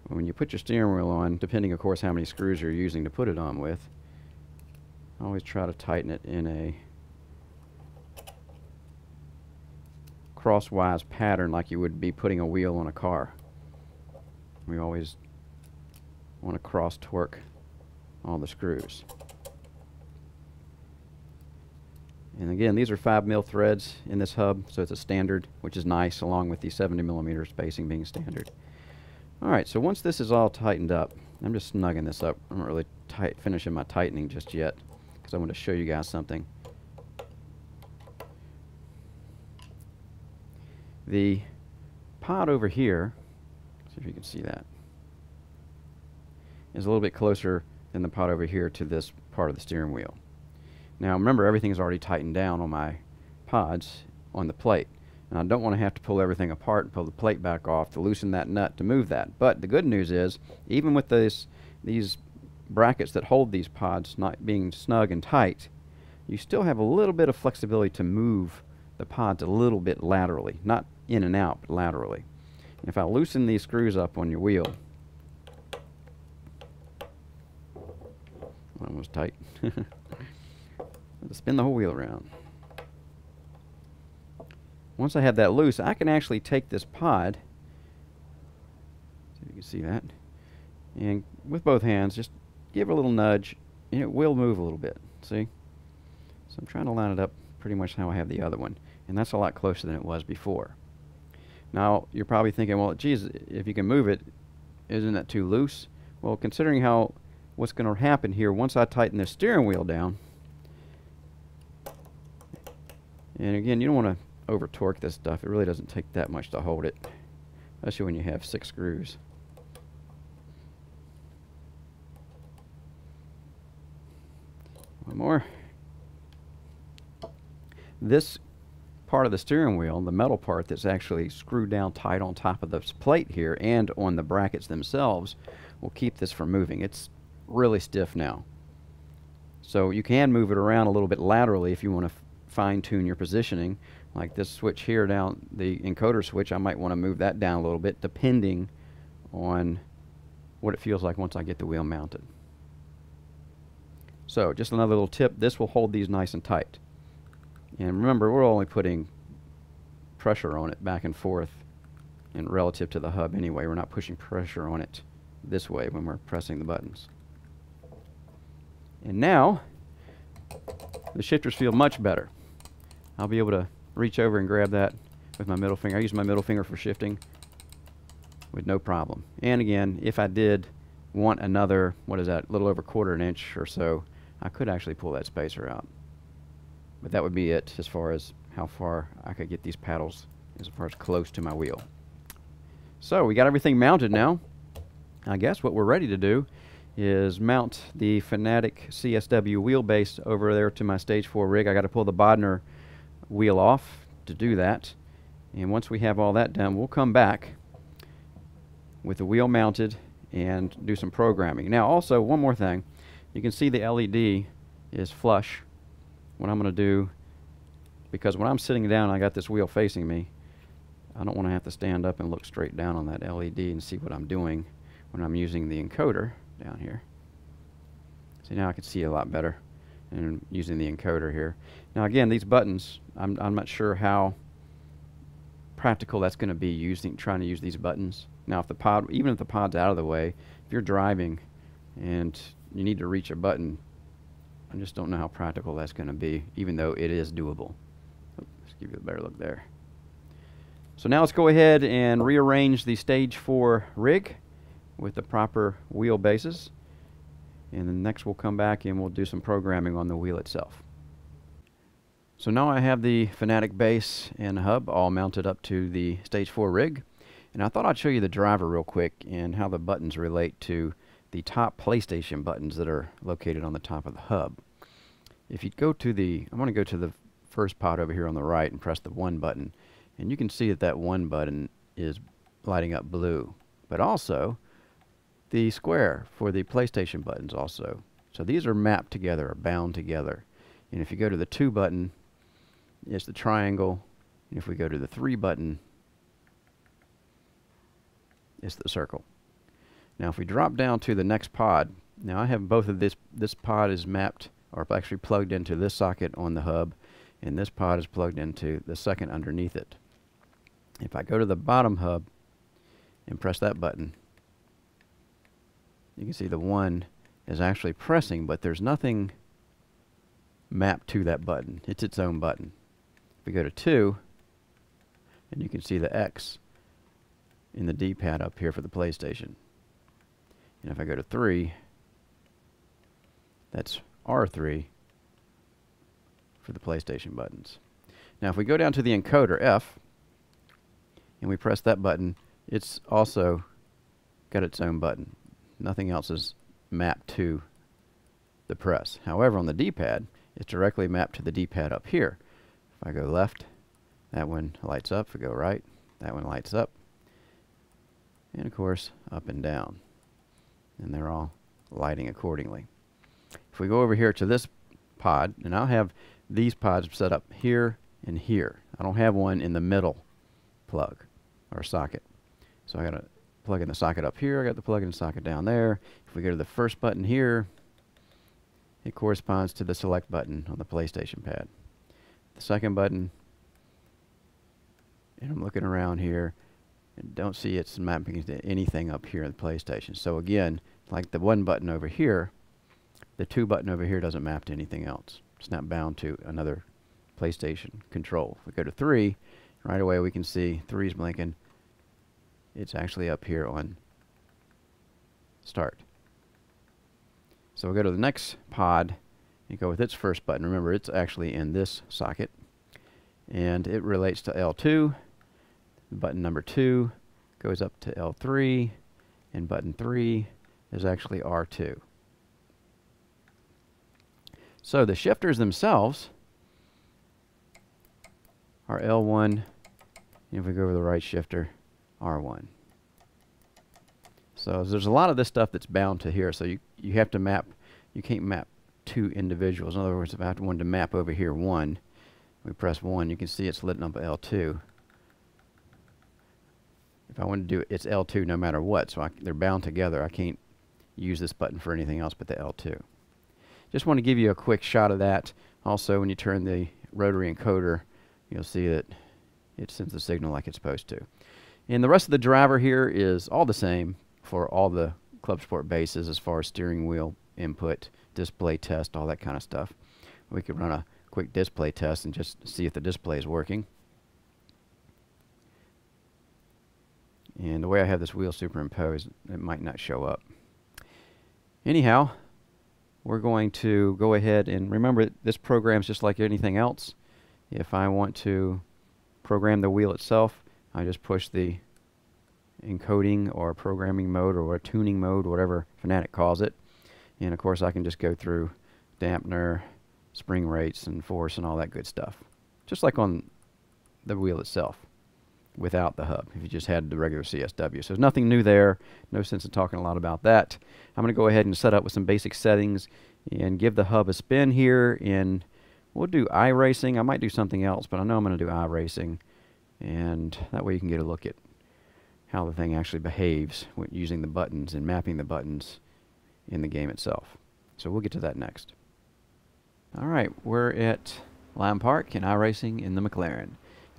when you put your steering wheel on, depending of course how many screws you're using to put it on with, always try to tighten it in a crosswise pattern like you would be putting a wheel on a car. We always want to cross torque all the screws. And again, these are 5mm threads in this hub, so it's a standard, which is nice, along with the 70mm spacing being standard. Alright, so once this is all tightened up, I'm just snugging this up. I'm not really finishing my tightening just yet, because I want to show you guys something. The pod over here, see if you can see that, is a little bit closer than the pod over here to this part of the steering wheel. Now remember, everything is already tightened down on my pods on the plate, and I don't want to have to pull everything apart and pull the plate back off to loosen that nut to move that. But the good news is, even with these brackets that hold these pods not being snug and tight, you still have a little bit of flexibility to move the pods a little bit laterally, not in and out, but laterally. And if I loosen these screws up on your wheel, almost tight. Spin the whole wheel around. Once I have that loose, I can actually take this pod, see if you can see that, and with both hands just give it a little nudge and it will move a little bit. See? So I'm trying to line it up pretty much how I have the other one, and that's a lot closer than it was before. Now you're probably thinking, well, geez, if you can move it, isn't that too loose? Well, considering what's going to happen here once I tighten this steering wheel down, and again, you don't want to over torque this stuff. It really doesn't take that much to hold it, especially when you have 6 screws. One more. This part of the steering wheel, the metal part that's actually screwed down tight on top of this plate here and on the brackets themselves, will keep this from moving. It's really stiff now. So you can move it around a little bit laterally if you want to fine-tune your positioning. Like this switch here down, the encoder switch, I might want to move that down a little bit depending on what it feels like once I get the wheel mounted. So just another little tip, this will hold these nice and tight. And remember, we're only putting pressure on it back and forth and relative to the hub anyway. We're not pushing pressure on it this way when we're pressing the buttons. And now the shifters feel much better. I'll be able to reach over and grab that with my middle finger. I use my middle finger for shifting with no problem. And again, if I did want another, what is that, a little over 1/4 inch or so, I could actually pull that spacer out. But that would be it as far as how far I could get these paddles as far as close to my wheel. So we got everything mounted now. I guess what we're ready to do is mount the Fanatec CSW wheelbase over there to my stage 4 rig. I got to pull the Bodner wheel off to do that. And once we have all that done, we'll come back with the wheel mounted and do some programming. Now also, one more thing. You can see the LED is flush. What I'm going to do, because when I'm sitting down and I got this wheel facing me, I don't want to have to stand up and look straight down on that LED and see what I'm doing when I'm using the encoder down here. See, now I can see a lot better and using the encoder here. Now again, these buttons, I'm not sure how practical that's going to be trying to use these buttons. Now if the pod, even if the pod's out of the way, if you're driving and you need to reach a button, I just don't know how practical that's going to be, even though it is doable. Let's give you a better look there. So now let's go ahead and rearrange the stage 4 rig with the proper wheel bases. And then next we'll come back and we'll do some programming on the wheel itself. So now I have the Fanatec base and hub all mounted up to the stage 4 rig. And I thought I'd show you the driver real quick and how the buttons relate to the top PlayStation buttons that are located on the top of the hub. If you go to I'm going to go to the first pod over here on the right and press the 1 button. And you can see that that 1 button is lighting up blue. But also the square for the PlayStation buttons also. So these are mapped together, or bound together. And if you go to the 2 button, it's the triangle. And if we go to the 3 button, is the circle. Now if we drop down to the next pod, now I have both of this pod is mapped, or actually plugged into this socket on the hub, and this pod is plugged into the second underneath it. If I go to the bottom hub and press that button, you can see the 1 is actually pressing, but there's nothing mapped to that button. It's its own button. If we go to 2, and you can see the X in the D-pad up here for the PlayStation. And if I go to 3, that's R3 for the PlayStation buttons. Now if we go down to the encoder F and we press that button, it's also got its own button. Nothing else is mapped to the press. However, on the D-pad, it's directly mapped to the D-pad up here. If I go left, that one lights up. If I go right, that one lights up. And of course, up and down. And they're all lighting accordingly. If we go over here to this pod, and I'll have these pods set up here and here. I don't have one in the middle plug or socket. So I got to plug in the socket up here. I got the plug in socket down there. If we go to the first button here, it corresponds to the select button on the PlayStation pad. The second button, and I'm looking around here and don't see it's mapping to anything up here in the PlayStation. So again, like the 1 button over here, the 2 button over here doesn't map to anything else. It's not bound to another PlayStation control. If we go to 3, right away we can see 3 is blinking. It's actually up here on start. So we'll go to the next pod and go with its first button. Remember, it's actually in this socket. And it relates to L2. Button number 2 goes up to L3. And button 3 is actually R2. So the shifters themselves are L1. And if we go over the right shifter, R1. So there's a lot of this stuff that's bound to here. So you have to map. You can't map 2 individuals. In other words, if I wanted to map over here 1, we press 1, you can see it's lit up L2. If I want to do it, it's L2 no matter what. So they're bound together. I can't use this button for anything else but the L2. Just want to give you a quick shot of that. Also, when you turn the rotary encoder, you'll see that it sends the signal like it's supposed to. And the rest of the driver here is all the same for all the Club Sport bases as far as steering wheel input, display test, all that kind of stuff. We could run a quick display test and just see if the display is working. And the way I have this wheel superimposed, it might not show up. Anyhow, we're going to go ahead and remember this program is just like anything else. If I want to program the wheel itself, I just push the encoding or programming mode or tuning mode, whatever Fanatec calls it. And of course I can just go through dampener, spring rates and force and all that good stuff. Just like on the wheel itself without the hub, if you just had the regular CSW. So there's nothing new there. No sense in talking a lot about that. I'm going to go ahead and set up with some basic settings and give the hub a spin here. And we'll do iRacing. I might do something else, but I know I'm going to do iRacing. And that way you can get a look at how the thing actually behaves when using the buttons and mapping the buttons in the game itself. So we'll get to that next. Alright, we're at Lime Park and iRacing in the McLaren.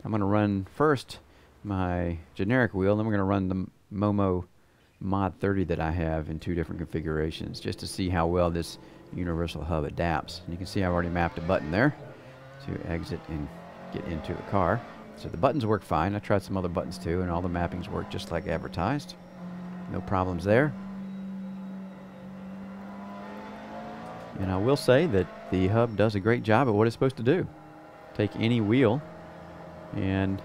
I'm going to run first my generic wheel, then we're going to run the Momo Mod 30 that I have in 2 different configurations just to see how well this universal hub adapts. And you can see I've already mapped a button there to exit and get into the car. So the buttons work fine. I tried some other buttons too, and all the mappings work just like advertised. No problems there. And I will say that the hub does a great job at what it's supposed to do. Take any wheel and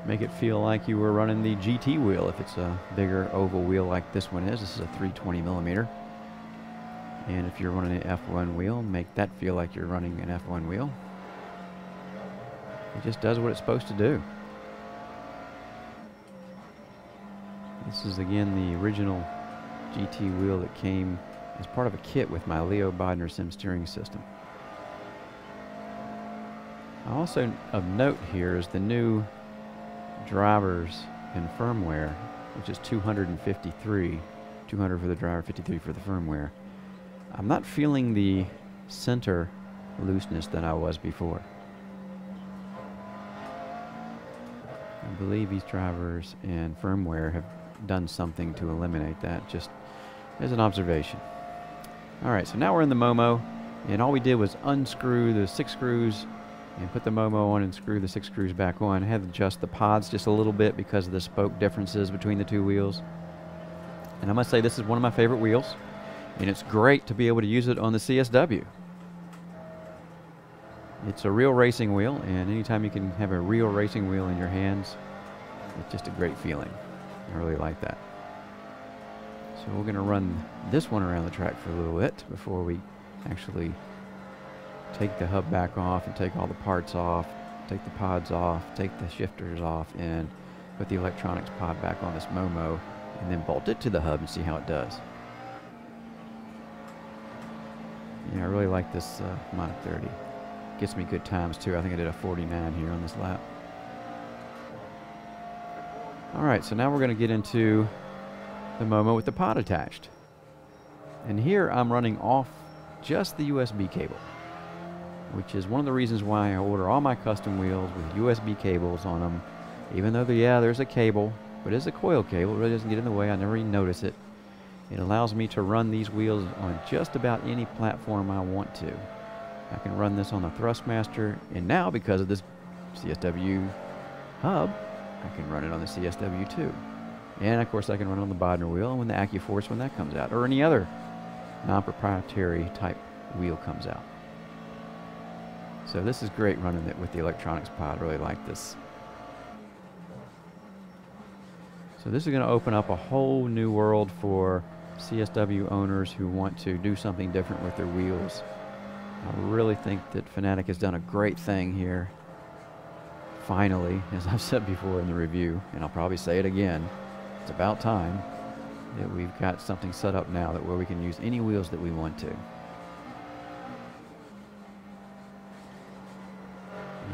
make it feel like you were running the GT wheel if it's a bigger oval wheel like this one is. This is a 320 millimeter. And if you're running an F1 wheel, make that feel like you're running an F1 wheel. It just does what it's supposed to do. This is again the original GT wheel that came as part of a kit with my Leo Bodner Sim steering system. Also of note here is the new drivers and firmware which is 253. 200 for the driver, 53 for the firmware. I'm not feeling the center looseness that I was before. I believe these drivers and firmware have done something to eliminate that, just as an observation. Alright, so now we're in the Momo, and all we did was unscrew the 6 screws and put the Momo on and screw the 6 screws back on. I had to adjust the pods just a little bit because of the spoke differences between the two wheels. And I must say, this is one of my favorite wheels, and it's great to be able to use it on the CSW. It's a real racing wheel, and anytime you can have a real racing wheel in your hands, it's just a great feeling. I really like that. So we're going to run this one around the track for a little bit before we actually take the hub back off and take all the parts off, take the pods off, take the shifters off, and put the electronics pod back on this Momo, and then bolt it to the hub and see how it does. Yeah, I really like this Mod 30. Gets me good times too. I think I did a 49 here on this lap. Alright, so now we're going to get into the Momo with the pod attached. And here I'm running off just the USB cable, which is one of the reasons why I order all my custom wheels with USB cables on them. Even though, there's a cable, but it's a coil cable. It really doesn't get in the way. I never even notice it. It allows me to run these wheels on just about any platform I want to. I can run this on the Thrustmaster, and now because of this CSW hub, I can run it on the CSW too. And of course I can run it on the Bodner wheel and when the AccuForce when that comes out, or any other non-proprietary type wheel comes out. So this is great running it with the electronics pod. I really like this. So this is going to open up a whole new world for CSW owners who want to do something different with their wheels. I really think that Fanatec has done a great thing here. Finally, as I've said before in the review, and I'll probably say it again, it's about time that we've got something set up now that where we can use any wheels that we want to.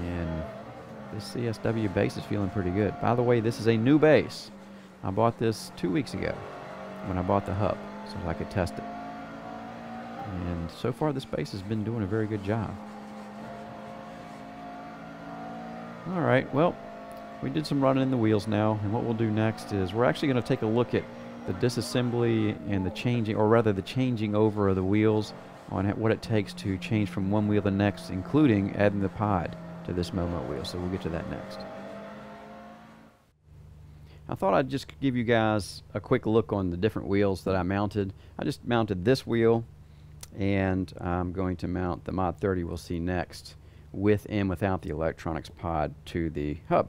And this CSW base is feeling pretty good. By the way, this is a new base. I bought this 2 weeks ago when I bought the hub so I could test it. And so far this base has been doing a very good job. Alright, well, we did some running in the wheels now, and what we'll do next is we're actually going to take a look at the disassembly and the changing, or rather the changing over of the wheels on what it takes to change from one wheel to the next, including adding the pod to this Momo wheel. So we'll get to that next. I thought I'd just give you guys a quick look on the different wheels that I mounted. I just mounted this wheel, and I'm going to mount the Mod 30 we'll see next with and without the electronics pod to the hub.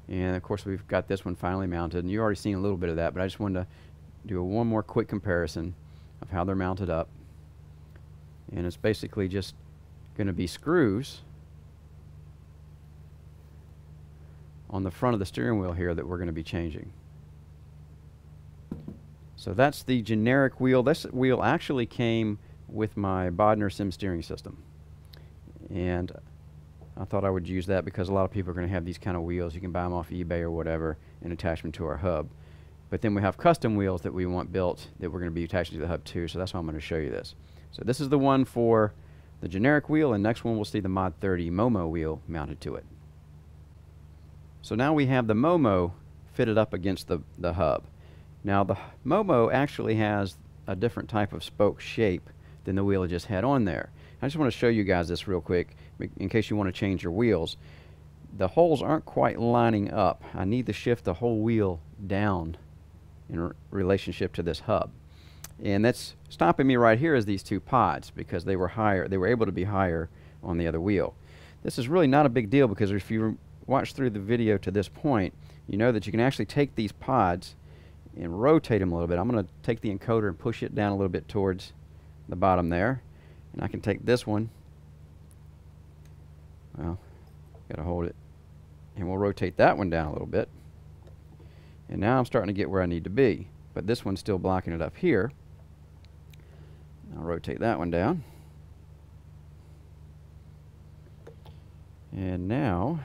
And of course we've got this one finally mounted, and you've already seen a little bit of that, but I just wanted to do one more quick comparison of how they're mounted up. And it's basically just going to be screws on the front of the steering wheel here that we're going to be changing. So that's the generic wheel. This wheel actually came with my Bodner Sim steering system, and I thought I would use that because a lot of people are going to have these kind of wheels. You can buy them off eBay or whatever and attach them to our hub. But then we have custom wheels that we want built that we're going to be attaching to the hub too, so that's why I'm going to show you this. So this is the one for the generic wheel, and next one we'll see the Mod 30 Momo wheel mounted to it. So now we have the Momo fitted up against the hub. Now the Momo actually has a different type of spoke shape than the wheel I just had on there. I just want to show you guys this real quick in case you want to change your wheels. The holes aren't quite lining up. I need to shift the whole wheel down in relationship to this hub. And that's stopping me right here is these two pods because they were higher. They were able to be higher on the other wheel. This is really not a big deal because if you watch through the video to this point, you know that you can actually take these pods and rotate them a little bit. I'm going to take the encoder and push it down a little bit towards the bottom there. And I can take this one, well, gotta hold it, and we'll rotate that one down a little bit. And now I'm starting to get where I need to be, but this one's still blocking it up here. I'll rotate that one down. And now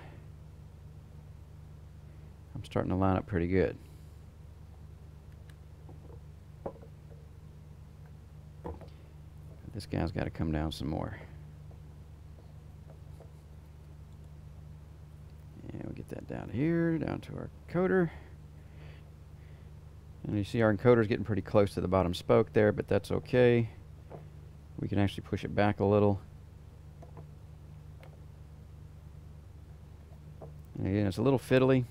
I'm starting to line up pretty good. guy's got to come down some more. And we'll get that down here, down to our encoder. And you see our encoder's getting pretty close to the bottom spoke there, but that's okay. We can actually push it back a little. And again, it's a little fiddly.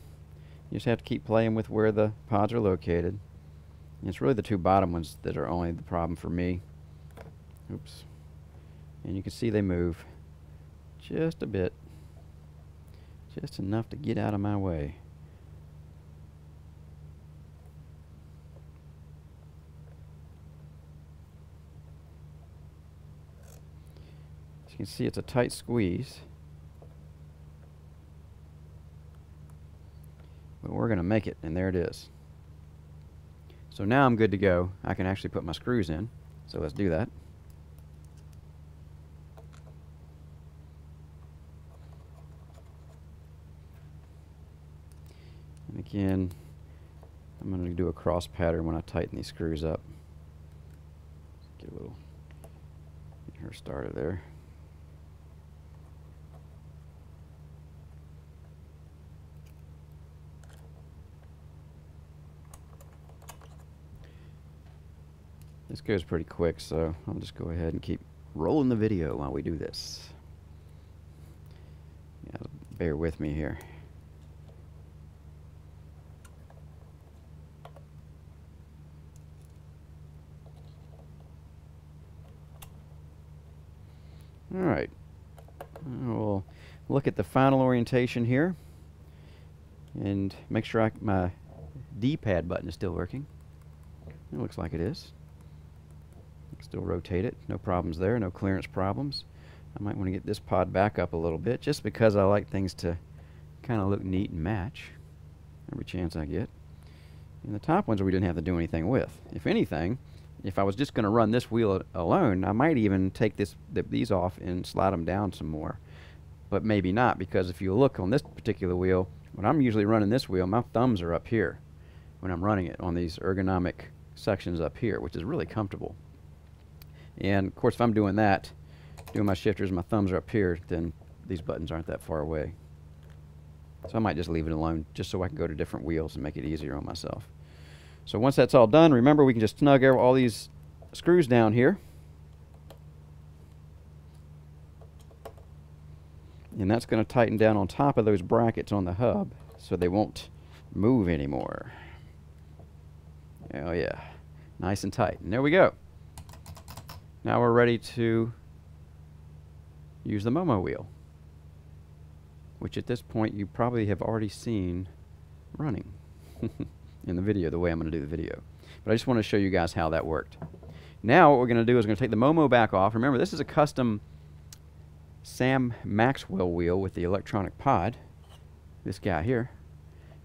You just have to keep playing with where the pods are located. And it's really the two bottom ones that are only the problem for me. Oops. And you can see they move just a bit. Just enough to get out of my way. As you can see, it's a tight squeeze. But we're going to make it, and there it is. So now I'm good to go. I can actually put my screws in. So let's do that. And again, I'm going to do a cross pattern when I tighten these screws up. Get a little, get her started there. This goes pretty quick, so I'll just go ahead and keep rolling the video while we do this. Yeah, bear with me here. Alright, we'll look at the final orientation here and make sure my D-pad button is still working. It looks like it is. Still rotate it, no problems there, no clearance problems. I might want to get this pod back up a little bit just because I like things to kind of look neat and match every chance I get. And the top ones we didn't have to do anything with. If anything, if I was just going to run this wheel alone, I might even take these off and slide them down some more. But maybe not, because if you look on this particular wheel, when I'm usually running this wheel, my thumbs are up here when I'm running it on these ergonomic sections up here, which is really comfortable. And of course, if I'm doing that, doing my shifters, my thumbs are up here, then these buttons aren't that far away. So I might just leave it alone just so I can go to different wheels and make it easier on myself. So once that's all done, remember we can just snug all these screws down here. And that's going to tighten down on top of those brackets on the hub so they won't move anymore. Oh yeah, nice and tight. And there we go. Now we're ready to use the Momo wheel, which at this point you probably have already seen running in the video, the way I'm going to do the video. But I just want to show you guys how that worked. Now what we're going to do is we're going to take the Momo back off. Remember, this is a custom Sam Maxwell wheel with the electronic pod, this guy here.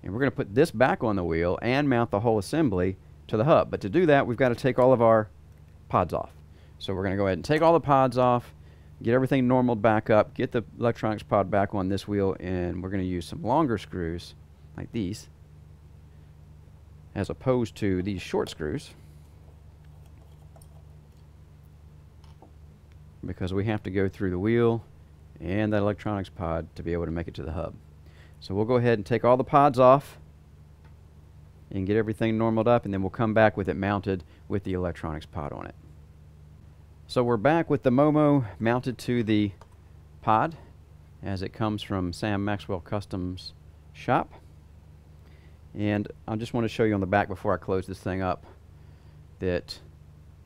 And we're going to put this back on the wheel and mount the whole assembly to the hub. But to do that, we've got to take all of our pods off. So we're going to go ahead and take all the pods off, get everything normaled back up, get the electronics pod back on this wheel, and we're going to use some longer screws like these as opposed to these short screws, because we have to go through the wheel and that electronics pod to be able to make it to the hub. So we'll go ahead and take all the pods off and get everything normaled up, and then we'll come back with it mounted with the electronics pod on it. So we're back with the Momo mounted to the pod as it comes from Sam Maxwell Customs shop. And I just want to show you on the back before I close this thing up that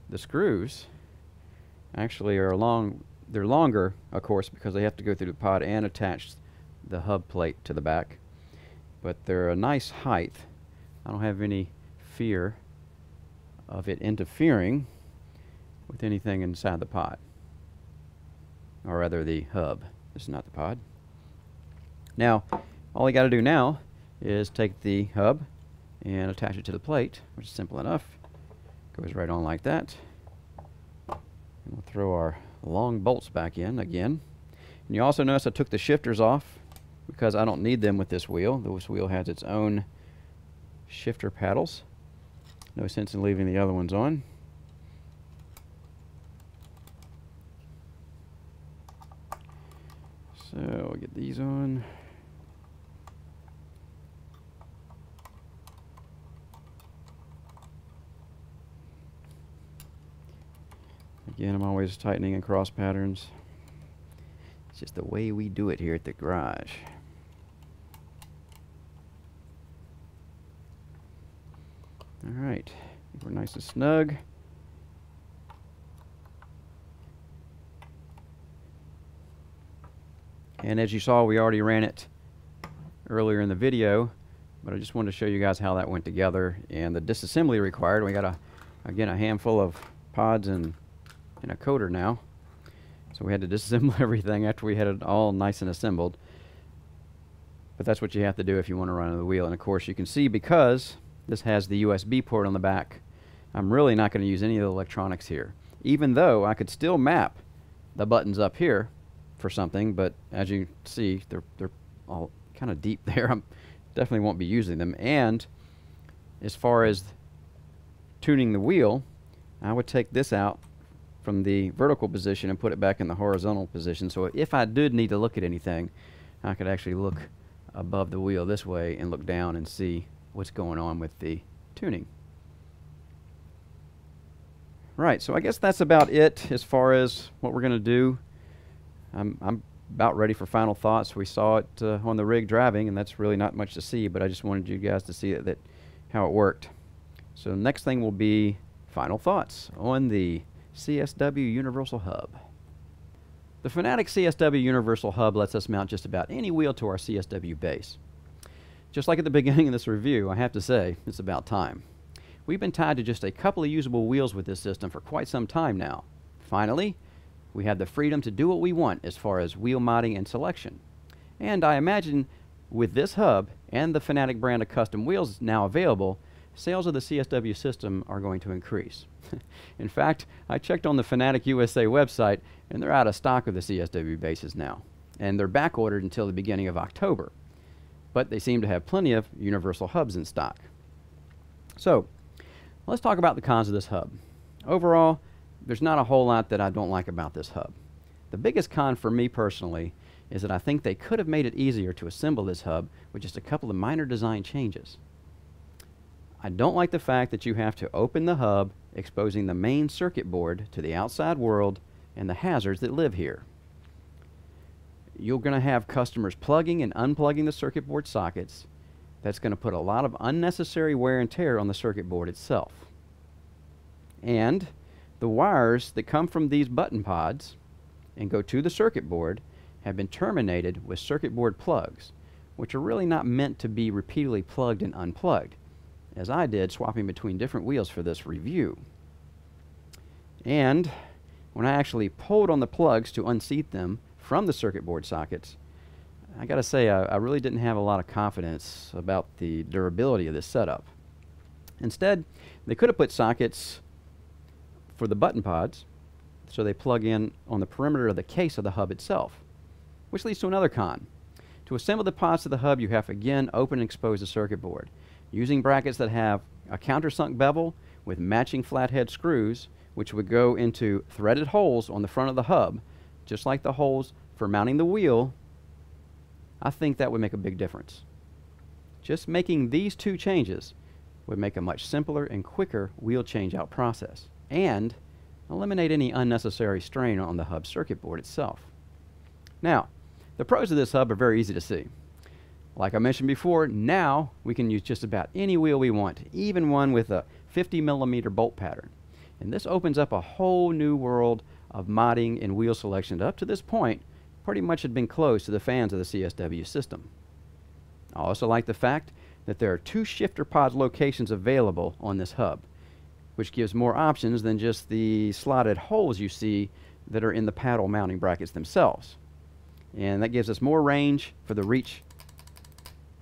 the screws actually are they're longer, of course, because they have to go through the pod and attach the hub plate to the back. But they're a nice height. I don't have any fear of it interfering with anything inside the pod, or rather the hub. This is not the pod. Now all you got to do now is take the hub and attach it to the plate, which is simple enough. Goes right on like that. And we'll throw our long bolts back in again. And you also notice I took the shifters off because I don't need them with this wheel. This wheel has its own shifter paddles. No sense in leaving the other ones on. So we'll get these on. Again, I'm always tightening and cross patterns. It's just the way we do it here at the garage. All right, we're nice and snug. And as you saw, we already ran it earlier in the video, but I just wanted to show you guys how that went together and the disassembly required. We got again a handful of pods and a coder now, so we had to disassemble everything after we had it all nice and assembled. But that's what you have to do if you want to run the wheel. And of course, you can see because this has the USB port on the back, I'm really not going to use any of the electronics here, even though I could still map the buttons up here for something. But as you see, they're all kind of deep there. I definitely won't be using them. And as far as tuning the wheel, I would take this out from the vertical position and put it back in the horizontal position. So if I did need to look at anything, I could actually look above the wheel this way and look down and see what's going on with the tuning. Right, so I guess that's about it as far as what we're going to do. I'm about ready for final thoughts. We saw it on the rig driving, and that's really not much to see, but I just wanted you guys to see that how it worked. So the next thing will be final thoughts on the CSW Universal Hub. The Fanatec CSW Universal Hub lets us mount just about any wheel to our CSW base. Just like at the beginning of this review, I have to say, it's about time. We've been tied to just a couple of usable wheels with this system for quite some time now. Finally, we have the freedom to do what we want as far as wheel modding and selection. And I imagine with this hub and the Fanatec brand of custom wheels now available, sales of the CSW system are going to increase. In fact, I checked on the Fanatec USA website, and they're out of stock of the CSW bases now. And they're back ordered until the beginning of October. But they seem to have plenty of universal hubs in stock. So, let's talk about the cons of this hub. Overall, there's not a whole lot that I don't like about this hub. The biggest con for me personally is that I think they could have made it easier to assemble this hub with just a couple of minor design changes. I don't like the fact that you have to open the hub, exposing the main circuit board to the outside world and the hazards that live here. You're going to have customers plugging and unplugging the circuit board sockets. That's going to put a lot of unnecessary wear and tear on the circuit board itself. And the wires that come from these button pods and go to the circuit board have been terminated with circuit board plugs, which are really not meant to be repeatedly plugged and unplugged, as I did swapping between different wheels for this review. And when I actually pulled on the plugs to unseat them from the circuit board sockets, I gotta say I really didn't have a lot of confidence about the durability of this setup. Instead, they could have put sockets for the button pods so they plug in on the perimeter of the case of the hub itself, which leads to another con. To assemble the pods to the hub, you have to again open and expose the circuit board. Using brackets that have a countersunk bevel with matching flathead screws, which would go into threaded holes on the front of the hub, just like the holes for mounting the wheel, I think that would make a big difference. Just making these two changes would make a much simpler and quicker wheel change-out process and eliminate any unnecessary strain on the hub circuit board itself. Now, the pros of this hub are very easy to see. Like I mentioned before, now we can use just about any wheel we want, even one with a 50mm bolt pattern. And this opens up a whole new world of modding and wheel selection that up to this point pretty much had been closed to the fans of the CSW system. I also like the fact that there are 2 shifter pod locations available on this hub, which gives more options than just the slotted holes you see that are in the paddle mounting brackets themselves. And that gives us more range for the reach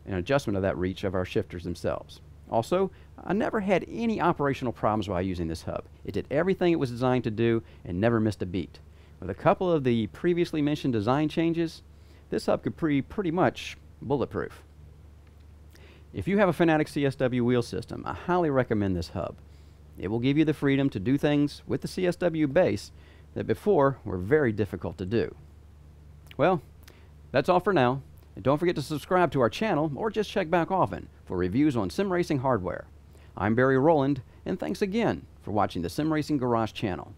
and adjustment of that reach of our shifters themselves. Also, I never had any operational problems while using this hub. It did everything it was designed to do and never missed a beat. With a couple of the previously mentioned design changes, this hub could be pretty much bulletproof. If you have a Fanatec CSW wheel system, I highly recommend this hub. It will give you the freedom to do things with the CSW base that before were very difficult to do. Well, That's all for now, and don't forget to subscribe to our channel or just check back often for reviews on sim racing hardware. I'm Barry Rowland, and thanks again for watching the Sim Racing Garage channel.